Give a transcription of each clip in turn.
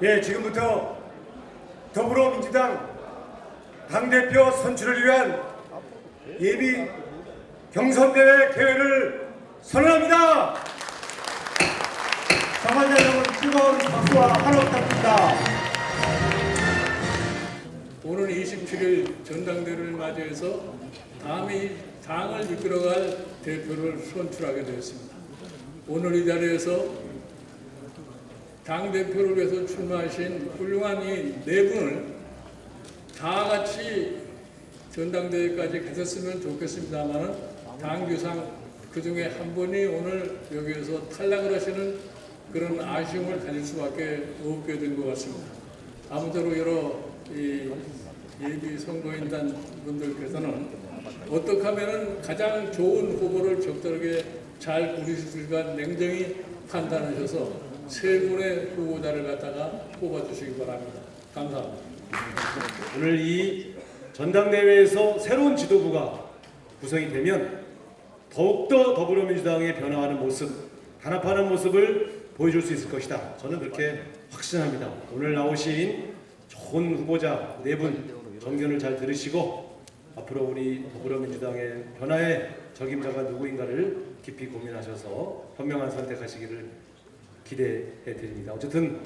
예, 지금부터 더불어민주당 당대표 선출을 위한 예비 경선대회 개회를 선언합니다. 참가자 여러분 뜨거운 박수와 환호 부탁드립니다. 오늘 27일 전당대회를 맞이해서 당을 이끌어갈 대표를 선출하게 되었습니다. 오늘 이 자리에서 당대표를 위해서 출마하신 훌륭한 이 네 분을 다 같이 전당대회까지 가셨으면 좋겠습니다만 당규상 그 중에 한 분이 오늘 여기에서 탈락을 하시는 그런 아쉬움을 가질 수밖에 없게 된 것 같습니다. 아무쪼록 여러 예비 선거인단 분들께서는 어떻게 하면 가장 좋은 후보를 적절하게 잘 고르실까 냉정히 판단하셔서 세 분의 후보자를 갖다가 뽑아주시기 바랍니다. 감사합니다. 오늘 이 전당대회에서 새로운 지도부가 구성이 되면 더욱더 더불어민주당의 변화하는 모습, 단합하는 모습을 보여줄 수 있을 것이다. 저는 그렇게 확신합니다. 오늘 나오신 좋은 후보자 네 분 정견을 잘 들으시고 앞으로 우리 더불어민주당의 변화의 적임자가 누구인가를 깊이 고민하셔서 현명한 선택하시기를 기대해 드립니다. 어쨌든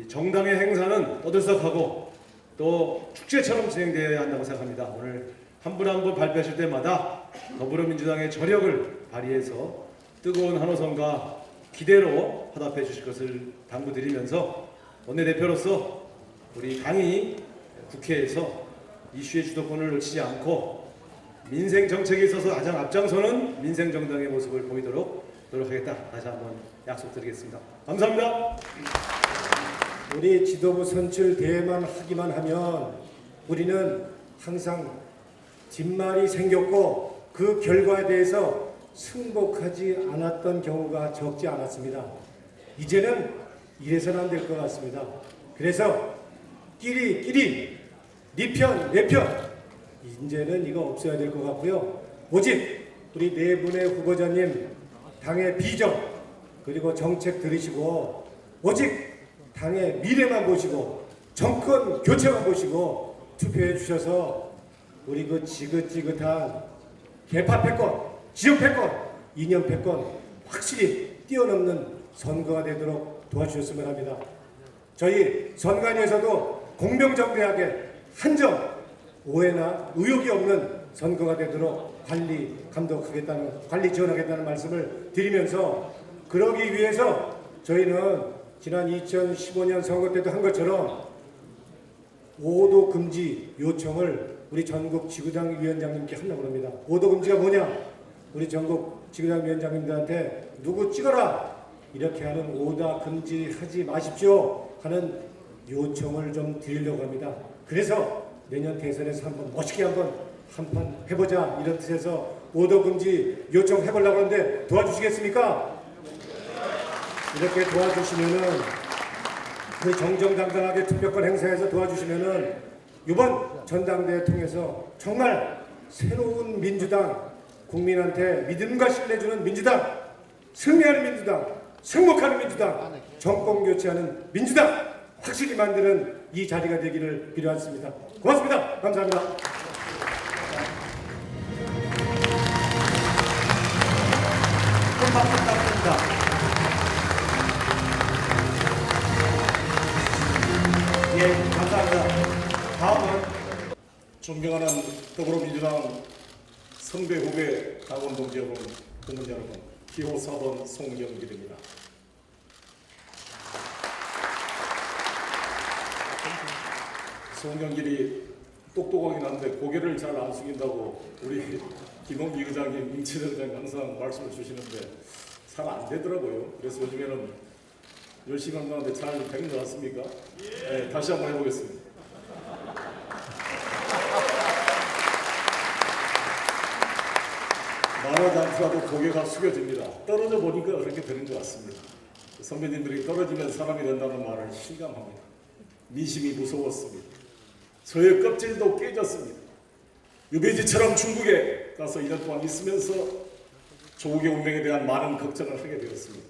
정당의 행사는 떠들썩하고 또 축제처럼 진행되어야 한다고 생각합니다. 오늘 한 분 한 분 발표하실 때마다 더불어민주당의 저력을 발휘해서 뜨거운 환호성과 기대로 화답해 주실 것을 당부드리면서 원내대표로서 우리 당이 국회에서 이슈의 주도권을 놓치지 않고 민생 정책에 있어서 가장 앞장서는 민생 정당의 모습을 보이도록 노력하겠다. 다시 한번 약속드리겠습니다. 감사합니다. 우리 지도부 선출 대회만 하기만 하면 우리는 항상 뒷말이 생겼고 그 결과에 대해서 승복하지 않았던 경우가 적지 않았습니다. 이제는 이래서는 안 될 것 같습니다. 그래서 끼리 네 편, 내 편 이제는 이거 없어야 될 것 같고요. 오직 우리 네 분의 후보자님 당의 비전 그리고 정책 들으시고 오직 당의 미래만 보시고 정권 교체만 보시고 투표해 주셔서 우리 그 지긋지긋한 개파 패권, 지역 패권, 이념 패권 확실히 뛰어넘는 선거가 되도록 도와주셨으면 합니다. 저희 선관위에서도 공명정대하게 한점 오해나 의혹이 없는 선거가 되도록 관리 지원하겠다는 말씀을 드리면서 그러기 위해서 저희는 지난 2015년 선거 때도 한 것처럼 오도 금지 요청을 우리 전국 지구당 위원장님께 하려고 합니다. 오도 금지가 뭐냐? 우리 전국 지구당 위원장님들한테 누구 찍어라 이렇게 하는 오다 금지하지 마십시오 하는 요청을 좀 드리려고 합니다. 그래서 내년 대선에서 한번 멋있게 한판 해보자 이런 뜻에서 오도 금지 요청해보려고 하는데 도와주시겠습니까? 이렇게 도와주시면은 그 정정당당하게 투표권 행사해서 도와주시면은 이번 전당대회 통해서 정말 새로운 민주당, 국민한테 믿음과 신뢰 주는 민주당, 승리하는 민주당, 승복하는 민주당, 정권 교체하는 민주당 확실히 만드는 이 자리가 되기를 빌어왔습니다. 고맙습니다. 감사합니다. 큰 박수 부탁드립니다. 예, 감사합니다. 다음은 존경하는 더불어민주당 선배 후배 당원 동지 여러분, 국민 여러분, 기호 4번 송영길입니다. 송영길이 똑똑하긴 한데 고개를 잘 안 숙인다고 우리 김홍기 의장님, 임치대 의장님 항상 말씀을 주시는데 잘 안 되더라고요. 그래서 요즘에는 열심히 한다는데 잘 되는 것 같습니까? 네, 다시 한번 해보겠습니다. 말하지 않더라도 고개가 숙여집니다. 떨어져 보니까 그렇게 되는 것 같습니다. 선배님들이 떨어지면 사람이 된다는 말을 실감합니다. 민심이 무서웠습니다. 저의 껍질도 깨졌습니다. 유배지처럼 중국에 가서 2년 동안 있으면서 조국의 운명에 대한 많은 걱정을 하게 되었습니다.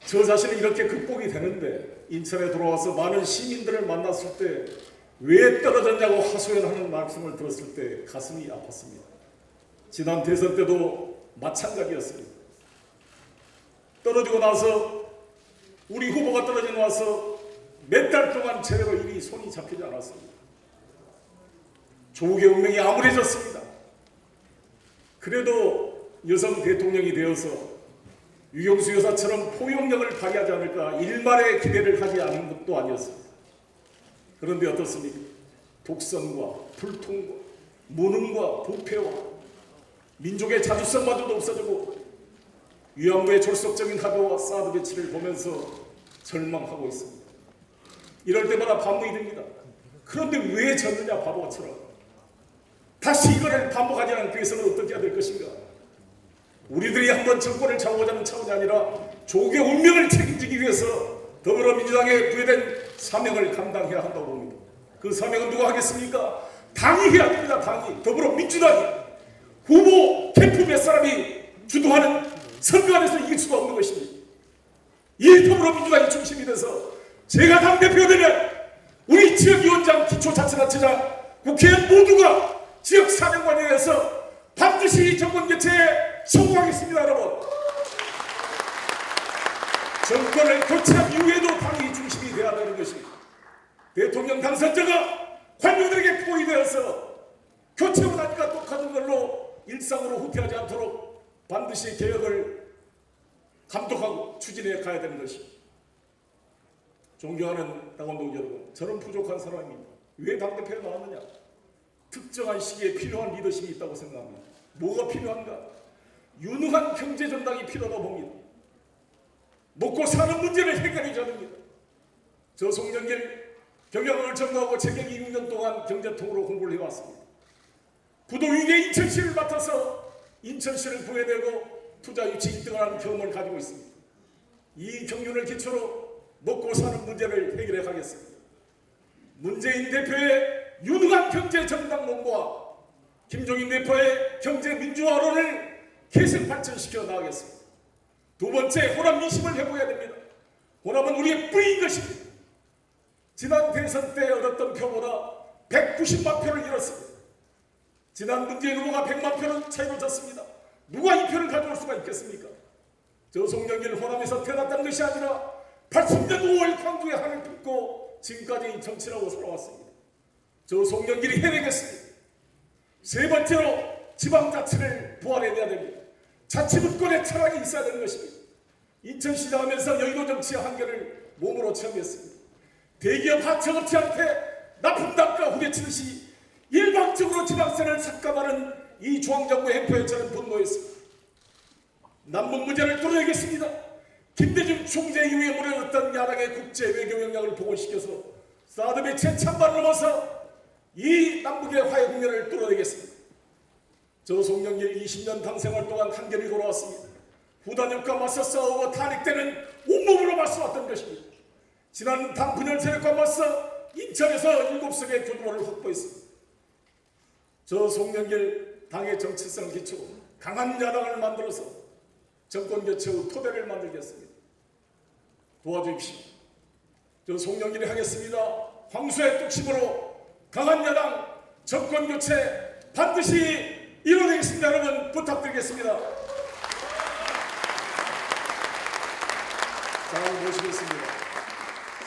저 자신은 이렇게 극복이 되는데 인천에 돌아와서 많은 시민들을 만났을 때 왜 떨어졌냐고 하소연하는 말씀을 들었을 때 가슴이 아팠습니다. 지난 대선 때도 마찬가지였습니다. 떨어지고 나서 우리 후보가 떨어지고 나서 몇 달 동안 제대로 일이 손이 잡히지 않았습니다. 조국의 운명이 암울해졌습니다. 그래도 여성 대통령이 되어서 유경수 여사처럼 포용력을 발휘하지 않을까 일말의 기대를 하지 않은 것도 아니었습니다. 그런데 어떻습니까? 독선과 불통과 무능과 부패와 민족의 자주성마저도 없어지고 위안부의 졸속적인 하도와 사드 배치를 보면서 절망하고 있습니다. 이럴 때마다 반문이 됩니다. 그런데 왜 졌느냐 바보처럼. 다시 이거를 반복하지 않기 위해서는 어떻게 해야 될 것인가? 우리들이 한번 정권을 잡아보자는 차원이 아니라 조국의 운명을 책임지기 위해서 더불어민주당에 부여된 사명을 감당해야 한다고 봅니다. 그 사명은 누가 하겠습니까? 당이 해야 됩니다. 당이. 더불어민주당이. 후보 캠프 몇 사람이 주도하는 선거안에서 이길 수가 없는 것입니다. 이 더불어민주당이 중심이 돼서 제가 당대표가 되면 우리 지역위원장, 기초자치단체장, 국회의원 모두가 지역 사명관에 의해서 반드시 정권 교체에 성공하겠습니다. 여러분. 정권을 교체한 이후에도 당이 중심이 되어야 되는 것입니다. 대통령 당선자가 관료들에게 포위되어서 교체하고 나니까 똑같은 걸로 일상으로 후퇴하지 않도록 반드시 개혁을 감독하고 추진해 가야 되는 것입니다. 존경하는 당원동 여러분, 저는 부족한 사람입니다. 왜 당대표에 나왔느냐? 특정한 시기에 필요한 리더십이 있다고 생각합니다. 뭐가 필요한가? 유능한 경제전당이 필요하다고 봅니다. 먹고 사는 문제를 해결해줘야 됩니다. 저 송영길 경영을 전무하고 재경이 6년 동안 경제통으로 공부를 해왔습니다. 부도위기의 인천시를 맡아서 인천시를 구해내고 투자 유치 1등을 하는 경험을 가지고 있습니다. 이 경륜을 기초로 먹고 사는 문제를 해결해 가겠습니다. 문재인 대표의 유능한 경제정당 논과 김종인 대표의 경제민주화론을 계속 발전시켜 나가겠습니다. 두 번째, 호남 민심을 회복해야 됩니다. 호남은 우리의 뿌리인 것입니다. 지난 대선 때 얻었던 표보다 190만 표를 잃었습니다. 지난 문재인 후보가 100만 표는 차이로 졌습니다. 누가 이 표를 가져올 수가 있겠습니까? 저 송영길 호남에서 태어났다는 것이 아니라 80년 5월 광주에 한을 빚고 지금까지 정치라고 살아왔습니다. 저 송영길이 해내겠습니다. 세 번째로 지방자치를 부활해내야 됩니다. 자치분권의 철학이 있어야 되는 것입니다. 인천시장 하면서 여의도 정치의 한계를 몸으로 체험했습니다. 대기업 하청업체한테 납품 단가 후려치듯이 일방적으로 지방세를 삭감하는 이 중앙정부의 행포에 저는 분노했습니다. 남북 문제를 뚫어내겠습니다. 김대중 총재 이후에 무너졌던 야당의 국제 외교 역량을 복원시켜서 사드 배치의 찬반을 넘어서 이 남북의 화해 국면을 뚫어내겠습니다. 저 송영길 20년 당생활 동안 한계를 걸어왔습니다. 후단역과 맞서 싸우고 탄핵 때는 온몸으로 맞서왔던 것입니다. 지난 당 분열 세력과 맞서 인천에서 7석의 교도로를 확보했습니다. 저 송영길 당의 정체성 기초 강한 야당을 만들어서 정권 교체 후 토대를 만들겠습니다. 도와주십시오. 저 송영길이 하겠습니다. 황수의 뚝심으로 강한 야당 정권 교체 반드시 이뤄내겠습니다. 여러분 부탁드리겠습니다. 잘 모시겠습니다.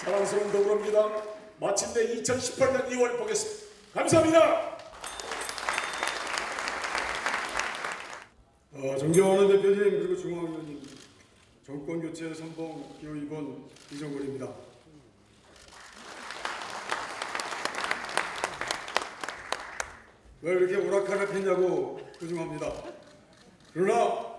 사랑스러운 더불어민주당 마침내 2018년 2월 보겠습니다. 감사합니다. 존경하는 대표님 그리고 중앙위원님, 정권교체 선봉 기호 2번 이정걸입니다. 왜 이렇게 오락가락했냐고 고증합니다. 그러나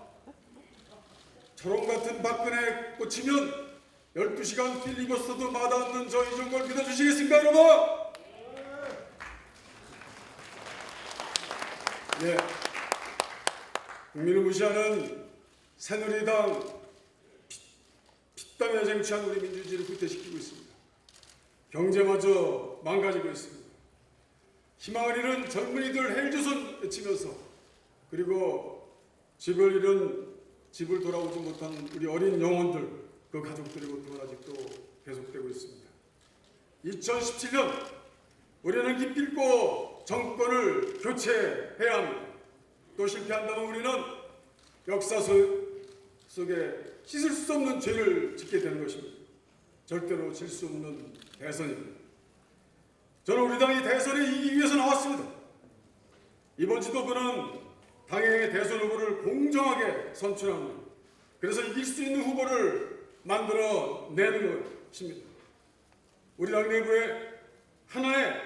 철옹 같은 박근혜에 꽂히면 12시간 필리버스터도 마다않는 저 이정걸 믿어주시겠습니까 여러분? 네. 국민을 무시하는 새누리당 핏땀에 쟁취한 우리 민주주의를 후퇴시키고 있습니다. 경제마저 망가지고 있습니다. 희망을 잃은 젊은이들 헬조선 외치면서 그리고 집을 잃은, 집을 돌아오지 못한 우리 어린 영혼들, 그 가족들의 고통은 아직도 계속되고 있습니다. 2017년 우리는 기필코 정권을 교체해야 합니다. 또 실패한다면 우리는 역사 속에 씻을 수 없는 죄를 짓게 되는 것입니다. 절대로 질 수 없는 대선입니다. 저는 우리 당이 대선에 이기기 위해서 나왔습니다. 이번 지도부는 당의 대선 후보를 공정하게 선출합니다. 그래서 이길 수 있는 후보를 만들어 내는 것입니다. 우리 당 내부에 하나의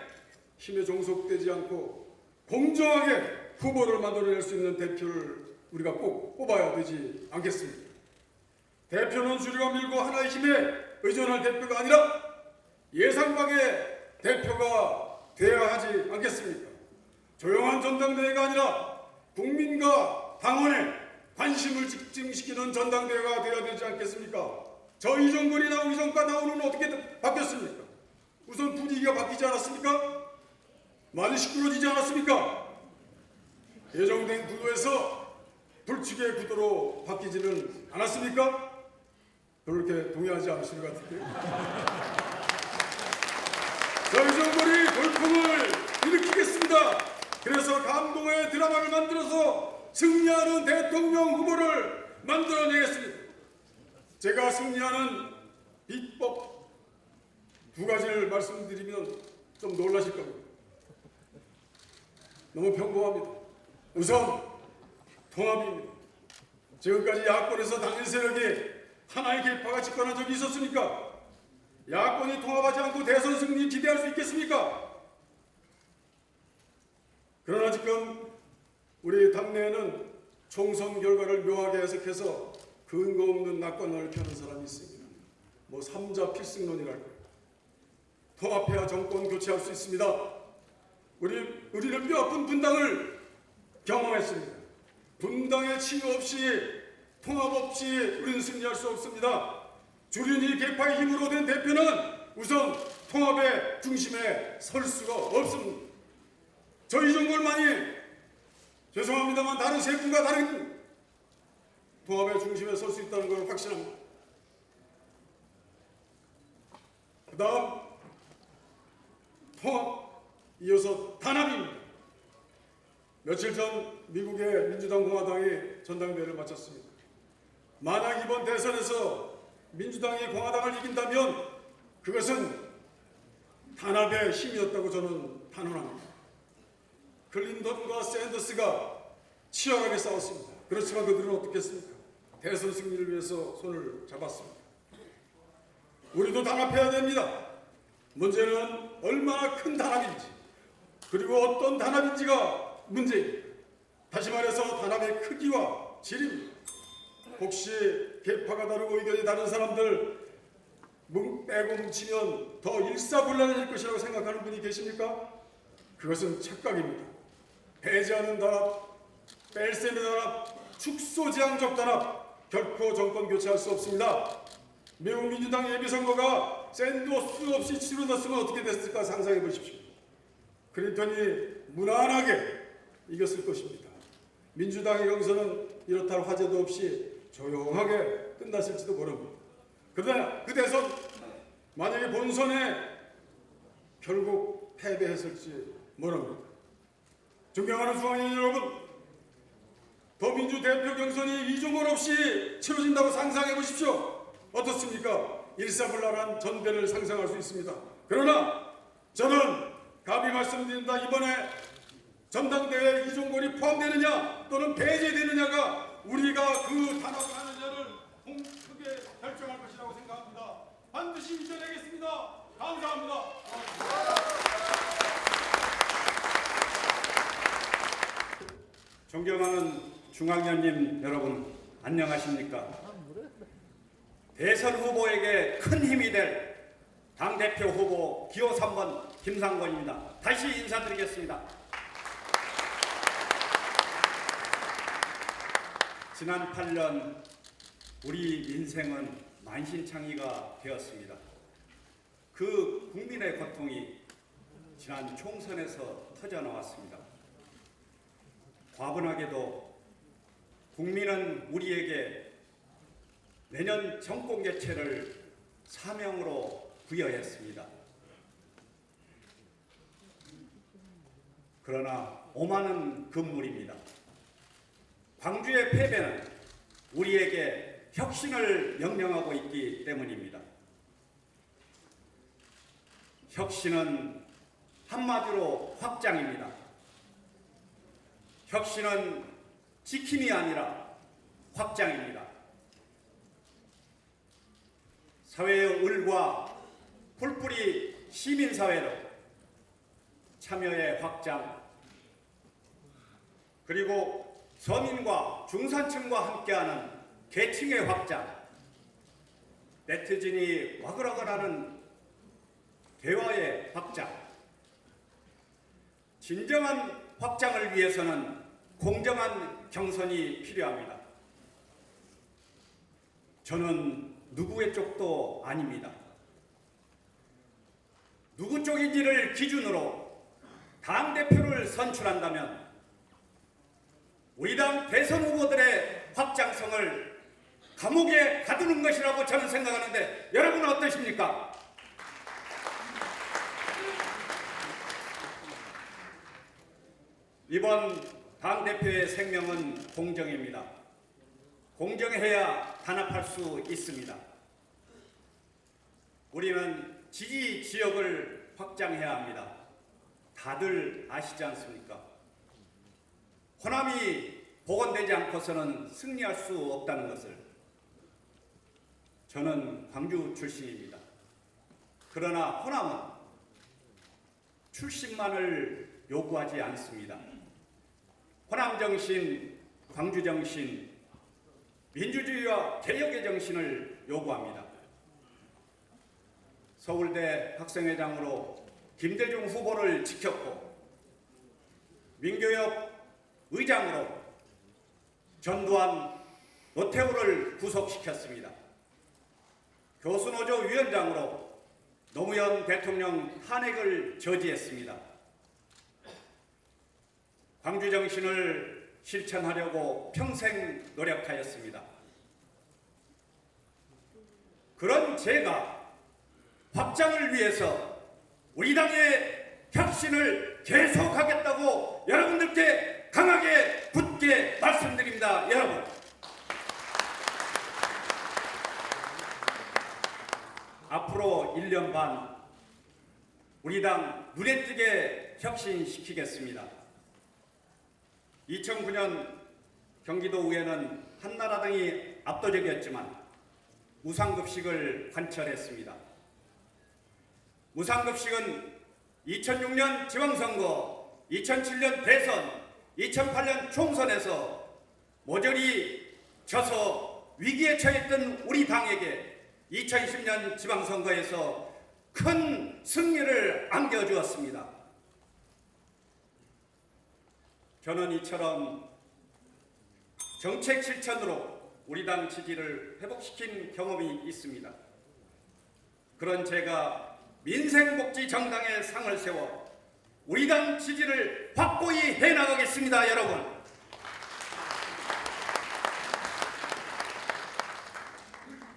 힘에 종속되지 않고 공정하게 후보를 만들어낼 수 있는 대표를 우리가 꼭 뽑아야 되지 않겠습니까? 대표는 주류가 밀고 하나의 힘에 의존할 대표가 아니라 예상 밖의 대표가 되어야 하지 않겠습니까? 조용한 전당대회가 아니라 국민과 당원의 관심을 집중시키는 전당대회가 되어야 되지 않겠습니까? 저 이정권이 나오기 전과 나오는 어떻게 바뀌었습니까? 우선 분위기가 바뀌지 않았습니까? 많이 시끄러지지 않았습니까? 예정된 구도에서 불축의 구도로 바뀌지는 않았습니까? 그렇게 동의하지 않으시는 것 같은데요. 저희 정권이 돌풍을 일으키겠습니다. 그래서 감동의 드라마를 만들어서 승리하는 대통령 후보를 만들어내겠습니다. 제가 승리하는 비법 두 가지를 말씀드리면 좀 놀라실 겁니다. 너무 평범합니다. 우선 통합입니다. 지금까지 야권에서 당일 세력이 하나의 계파가 집권한 적이 있었습니까? 야권이 통합하지 않고 대선 승리 기대할 수 있겠습니까? 그러나 지금 우리 당내에는 총선 결과를 묘하게 해석해서 근거 없는 낙관론을 펴는 사람이 있습니다. 뭐 3자 필승론이랄까요. 통합해야 정권 교체할 수 있습니다. 우리는 뼈아픈 분당을 경험했습니다. 분당의 치유 없이, 통합 없이 우리는 승리할 수 없습니다. 주륜이 계파의 힘으로 된 대표는 우선 통합의 중심에 설 수가 없습니다. 저희 정권만이, 죄송합니다만 다른 세 분과 다른 통합의 중심에 설 수 있다는 걸 확신합니다. 그 다음 통합, 이어서 단합입니다. 며칠 전 미국의 민주당 공화당이 전당대회를 마쳤습니다. 만약 이번 대선에서 민주당이 공화당을 이긴다면 그것은 단합의 힘이었다고 저는 단언합니다. 클린턴과 샌더스가 치열하게 싸웠습니다. 그렇지만 그들은 어떻게 했습니까? 대선 승리를 위해서 손을 잡았습니다. 우리도 단합해야 됩니다. 문제는 얼마나 큰 단합인지, 그리고 어떤 단합인지가 문제입니다. 다시 말해서 단합의 크기와 질입니다. 혹시 계파가 다르고 의견이 다른 사람들 빼고 뭉치면 더 일사불란해질 것이라고 생각하는 분이 계십니까? 그것은 착각입니다. 배제하는 단합, 뺄셈의 단합, 축소지향적 단합, 결코 정권 교체할 수 없습니다. 미국 민주당 예비선거가 샌더스 없이 치러졌으면 어떻게 됐을까 상상해 보십시오. 클린턴이 무난하게 이겼을 것입니다. 민주당의 경선은 이렇다 할 화제도 없이 조용하게 끝났을지도 모릅니다. 그러나 그 대선 만약에 본선에 결국 패배했을지 모릅니다. 존경하는 중앙위원 여러분, 더민주 대표 경선이 이종걸 없이 치러진다고 상상해 보십시오. 어떻습니까? 일사불란한 전대를 상상할 수 있습니다. 그러나 저는 감히 말씀드립니다. 이번에 전당대회에 이종걸이 포함되느냐 또는 배제되느냐가 우리가 그 단합을 하느냐를 크게 결정할 것이라고 생각합니다. 반드시 이겨내겠습니다. 감사합니다. 존경하는 중앙위원님 여러분, 안녕하십니까? 대선 후보에게 큰 힘이 될 당대표 후보 기호 3번 김상곤입니다. 다시 인사드리겠습니다. 지난 8년 우리 민생은 만신창이가 되었습니다. 그 국민의 고통이 지난 총선에서 터져나왔습니다. 과분하게도 국민은 우리에게 내년 정권 개최를 사명으로 부여했습니다. 그러나 오만은 금물입니다. 광주의 패배는 우리에게 혁신을 명령하고 있기 때문입니다. 혁신은 한마디로 확장입니다. 혁신은 지킴이 아니라 확장입니다. 사회의 을과 풀뿌리 시민사회로 참여의 확장, 그리고 서민과 중산층과 함께하는 계층의 확장, 네티즌이 와글와글하는 대화의 확장, 진정한 확장을 위해서는 공정한 경선이 필요합니다. 저는 누구의 쪽도 아닙니다. 누구 쪽인지를 기준으로 당대표를 선출한다면 우리 당 대선 후보들의 확장성을 감옥에 가두는 것이라고 저는 생각하는데 여러분은 어떠십니까? 이번 당대표의 생명은 공정입니다. 공정해야 단합할 수 있습니다. 우리는 지지 지역을 확장해야 합니다. 다들 아시지 않습니까? 호남이 복원되지 않고서는 승리할 수 없다는 것을. 저는 광주 출신입니다. 그러나 호남은 출신만을 요구하지 않습니다. 호남 정신, 광주 정신, 민주주의와 개혁의 정신을 요구합니다. 서울대 학생회장으로 김대중 후보를 지켰고 민교협 의장으로 전두환, 노태우를 구속시켰습니다. 교수노조 위원장으로 노무현 대통령 탄핵을 저지했습니다. 광주 정신을 실천하려고 평생 노력하였습니다. 그런 제가 확장을 위해서 우리 당의 혁신을 계속하겠다고 여러분들께 강하게 굳게 말씀드립니다. 여러분, 앞으로 1년 반 우리 당 눈에 띄게 혁신시키겠습니다. 2009년 경기도의회는 한나라당이 압도적이었지만 무상급식을 관철했습니다. 무상급식은 2006년 지방선거, 2007년 대선, 2008년 총선에서 모조리 져서 위기에 처했던 우리 당에게 2010년 지방선거에서 큰 승리를 안겨주었습니다. 저는 이처럼 정책 실천으로 우리 당 지지를 회복시킨 경험이 있습니다. 그런 제가 민생복지정당의 상을 세워 우리 당 지지를 확고히 해나가겠습니다. 여러분,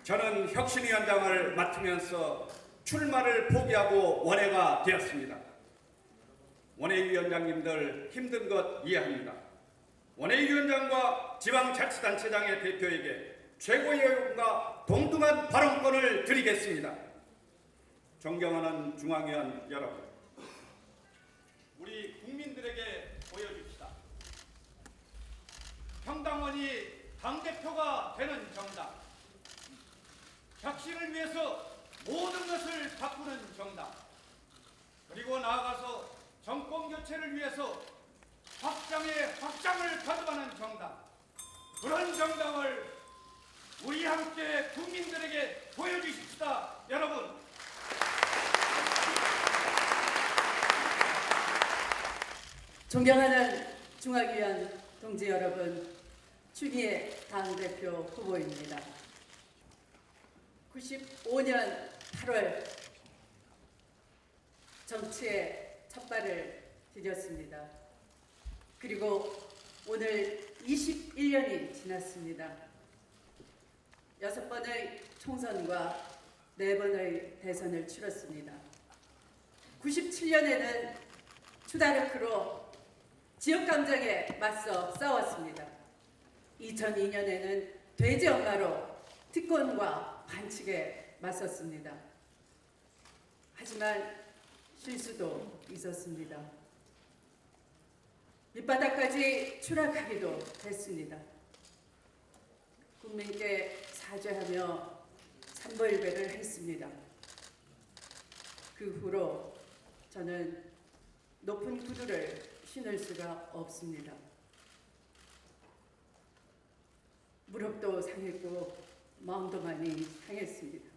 저는 혁신위원장을 맡으면서 출마를 포기하고 원외가 되었습니다. 원외위원장님들 힘든 것 이해합니다. 원외위원장과 지방자치단체장의 대표에게 최고의 의원과 동등한 발언권을 드리겠습니다. 존경하는 중앙위원 여러분, 우리 국민들에게 보여줍시다. 평당원이 당대표가 되는 정당, 혁신을 위해서 모든 것을 바꾸는 정당, 그리고 나아가서 정권 교체를 위해서 확장의 확장을 가져가는 정당, 그런 정당을 우리 함께 국민들에게 보여주십시다. 여러분, 존경하는 중앙위원 동지 여러분, 추미애 당대표 후보입니다. 95년 8월 정치에 첫 발을 디뎠습니다. 그리고 오늘 21년이 지났습니다. 6번의 총선과 4번의 대선을 치렀습니다. 97년에는 추다르크로 지역감정에 맞서 싸웠습니다. 2002년에는 돼지 엄마로 특권과 반칙에 맞섰습니다. 하지만 실수도 있었습니다. 밑바닥까지 추락하기도 했습니다. 국민께 사죄하며 삼보일배를 했습니다. 그 후로 저는 높은 구두를 신을 수가 없습니다. 무릎도 상했고 마음도 많이 상했습니다.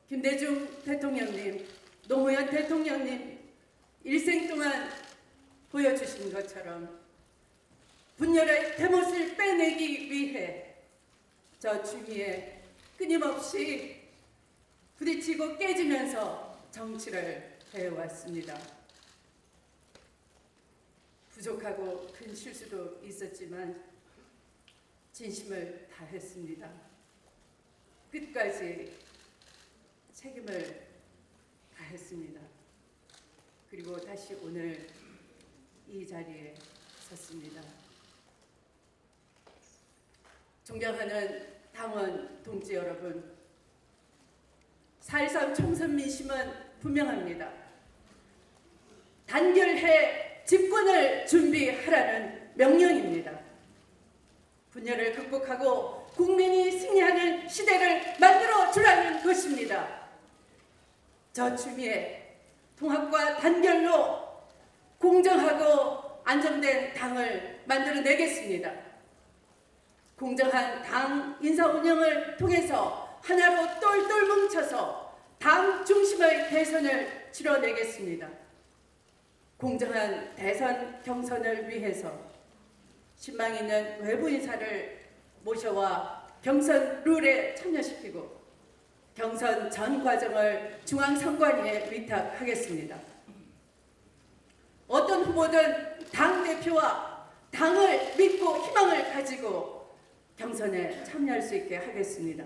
김대중 대통령님, 노무현 대통령님 일생 동안 보여주신 것처럼 분열의 대못을 빼내기 위해 저 주위에 끊임없이 부딪히고 깨지면서 정치를 해왔습니다. 부족하고 큰 실수도 있었지만 진심을 다했습니다. 끝까지 책임을 다했습니다. 그리고 다시 오늘 이 자리에 섰습니다. 존경하는 당원 동지 여러분, 4.13 총선 민심은 분명합니다. 단결해 집권을 준비하라는 명령입니다. 분열을 극복하고 국민이 승리하는 시대를 만들어 주라는 것입니다. 저 추미애 통합과 단결로 공정하고 안정된 당을 만들어내겠습니다. 공정한 당 인사 운영을 통해서 하나로 똘똘 뭉쳐서 당 중심의 대선을 치러내겠습니다. 공정한 대선 경선을 위해서 신망 있는 외부 인사를 모셔와 경선 룰에 참여시키고 경선 전 과정을 중앙선관위에 위탁하겠습니다. 어떤 후보든 당대표와 당을 믿고 희망을 가지고 경선에 참여할 수 있게 하겠습니다.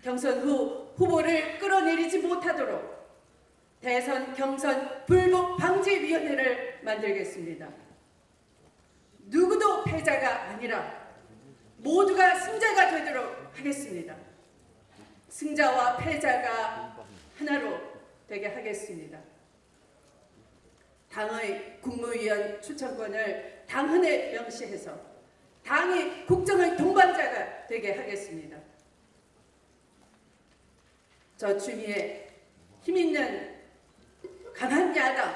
경선 후 후보를 끌어내리지 못하도록 대선 경선 불복 방지위원회를 만들겠습니다. 누구도 패자가 아니라 모두가 승자가 되도록 하겠습니다. 승자와 패자가 하나로 되게 하겠습니다. 당의 국무위원 추천권을 당헌에 명시해서 당이 국정의 동반자가 되게 하겠습니다. 저 추미애 힘있는 강한 야당,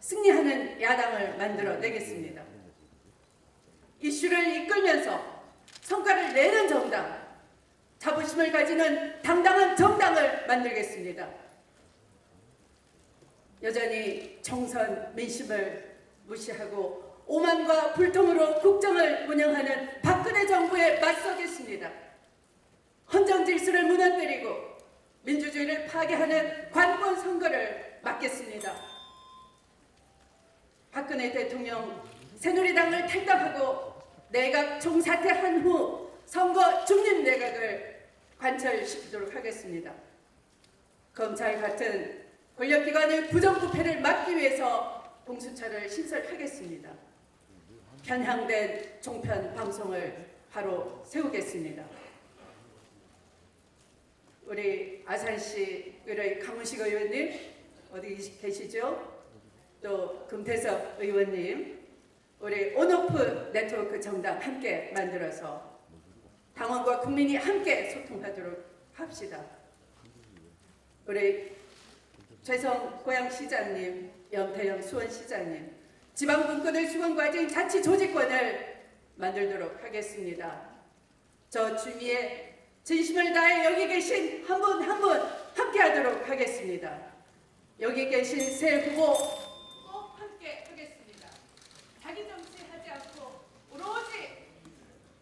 승리하는 야당을 만들어내겠습니다. 이슈를 이끌면서 성과를 내는 정당, 자부심을 가지는 당당한 정당을 만들겠습니다. 여전히 총선 민심을 무시하고 오만과 불통으로 국정을 운영하는 박근혜 정부에 맞서겠습니다. 헌정 질서를 무너뜨리고 민주주의를 파괴하는 관권 선거를 막겠습니다. 박근혜 대통령 새누리당을 탈당하고 내각 총사퇴한 후 선거 중립 내각을 관철시키도록 하겠습니다. 검찰 같은 권력기관의 부정부패를 막기 위해서 공수처를 신설하겠습니다. 편향된 종편 방송을 바로 세우겠습니다. 우리 아산시 의뢰 강훈식 의원님 어디 계시죠? 또 금태섭 의원님, 우리 온오프 네트워크 정당 함께 만들어서 당원과 국민이 함께 소통하도록 합시다. 우리 최성 고양시장님, 염태영 수원시장님, 지방분권을 수권과정 자치조직권을 만들도록 하겠습니다. 저 주위에 진심을 다해 여기 계신 한 분 한 분 함께하도록 하겠습니다. 여기 계신 새 후보 꼭 함께 하겠습니다. 자기 정치하지 않고 오로지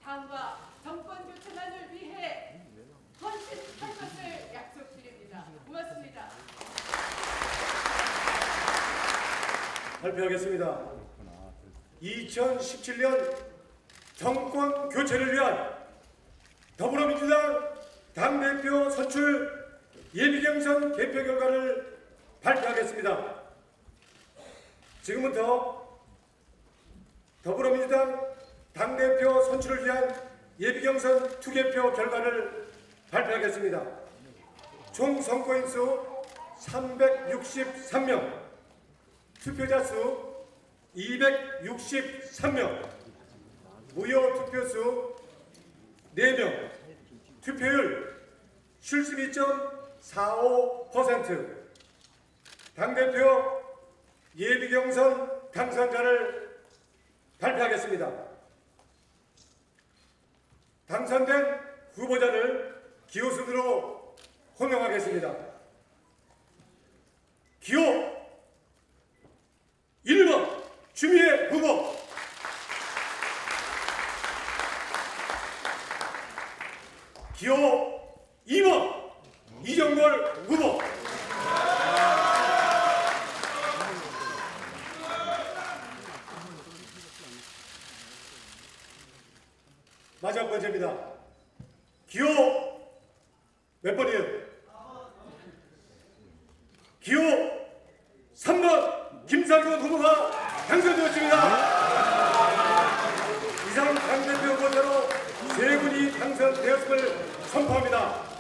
당과 정권 교체만을 위해 헌신할 것을 약속드립니다. 고맙습니다. 발표하겠습니다. 2017년 정권 교체를 위한 더불어민주당 당대표 선출 예비경선 개표 결과를 발표하겠습니다. 지금부터 더불어민주당 당대표 선출을 위한 예비경선 투개표 결과를 발표하겠습니다. 총 선거인 수 363명, 투표자 수 263명, 무효 투표수 4명, 투표율 72.45%, 당대표 예비경선 당선자를 발표하겠습니다. 당선된 후보자를 기호순으로 호명하겠습니다. 기호 1번 추미애 후보, 기호 2번 이정걸 후보, 마지막 번째입니다. 기호 몇 번이에요? 기호 3번 김상곤 후보가 당선되었습니다. 이상 당대표 후보자로 3분이 당선되었음을 선포합니다.